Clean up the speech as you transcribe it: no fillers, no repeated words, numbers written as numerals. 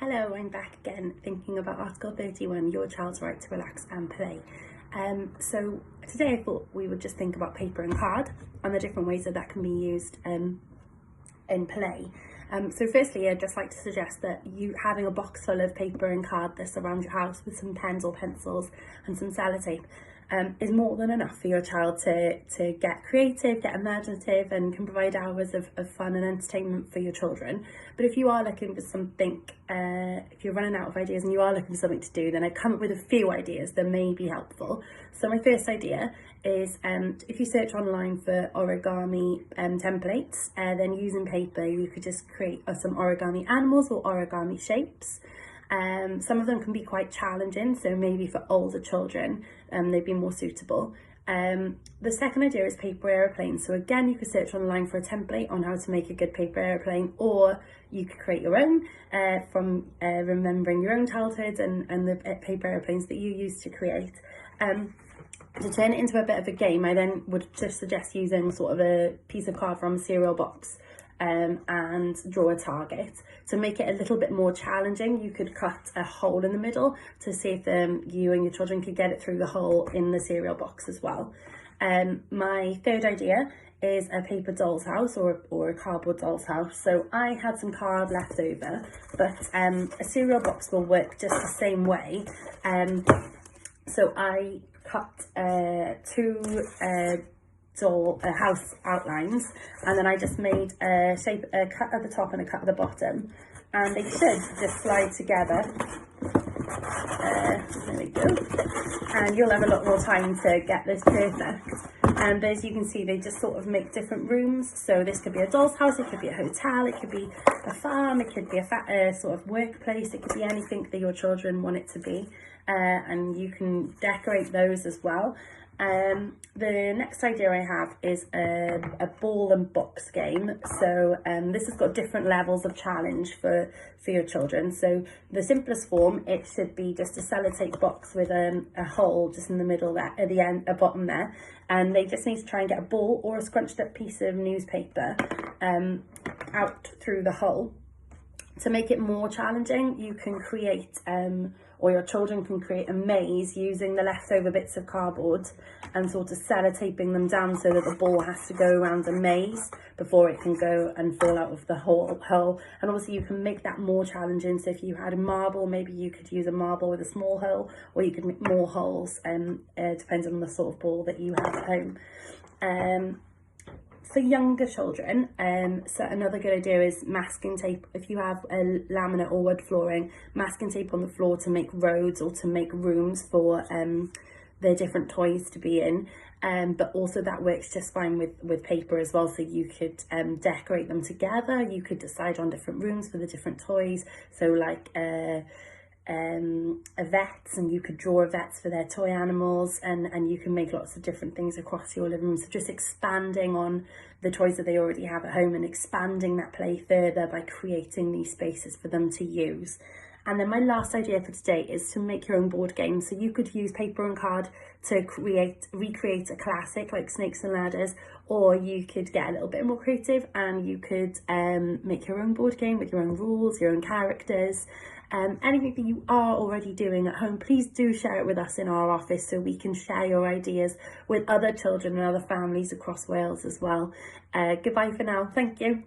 Hello, I'm back again thinking about Article 31, your child's right to relax and play. So today I thought we would just think about paper and card and the different ways that can be used in play. So firstly, I'd just like to suggest that you having a box full of paper and card that's around your house with some pens or pencils and some sellotape is more than enough for your child to get creative, get imaginative, and can provide hours of fun and entertainment for your children. But if you are looking for something, if you're running out of ideas and you are looking for something to do, then I've come up with a few ideas that may be helpful. So my first idea is if you search online for origami templates, then using paper you could just create some origami animals or origami shapes. Some of them can be quite challenging, so maybe for older children they'd be more suitable. The second idea is paper aeroplanes. So again, you could search online for a template on how to make a good paper aeroplane, or you could create your own from remembering your own childhood and the paper aeroplanes that you used to create. To turn it into a bit of a game, I then would just suggest using sort of a piece of card from a cereal box and draw a target. To make it a little bit more challenging, you could cut a hole in the middle to see if you and your children could get it through the hole in the cereal box as well. My third idea is a paper doll's house or a cardboard doll's house. So I had some card left over, but a cereal box will work just the same way. So I cut two house outlines, and then I just made a shape, a cut at the top and a cut at the bottom, and they should just slide together. There we go, and you'll have a lot more time to get this perfect. And as you can see, they just sort of make different rooms. So this could be a doll's house, it could be a hotel, it could be a farm, it could be a sort of workplace, it could be anything that your children want it to be. And you can decorate those as well. The next idea I have is a ball and box game. So this has got different levels of challenge for your children. So the simplest form, it should be just a sellotape box with a hole just in the middle there, at the end, bottom there, and they just need to try and get a ball or a scrunched up piece of newspaper out through the hole. To make it more challenging, you can create or your children can create a maze using the leftover bits of cardboard and sort of sellotaping them down so that the ball has to go around a maze before it can go and fall out of the hole. And obviously you can make that more challenging. So if you had a marble, maybe you could use a marble with a small hole, or you could make more holes, depending on the sort of ball that you have at home. For younger children, so another good idea is masking tape. If you have a laminate or wood flooring, masking tape on the floor to make roads or to make rooms for the different toys to be in. But also that works just fine with paper as well. So you could decorate them together. You could decide on different rooms for the different toys. So like vets, and you could draw vets for their toy animals, and you can make lots of different things across your living room. So just expanding on the toys that they already have at home and expanding that play further by creating these spaces for them to use. And then my last idea for today is to make your own board game. So you could use paper and card to recreate a classic like Snakes and Ladders, or you could get a little bit more creative and you could make your own board game with your own rules, your own characters. Anything that you are already doing at home, please do share it with us in our office so we can share your ideas with other children and other families across Wales as well. Goodbye for now. Thank you.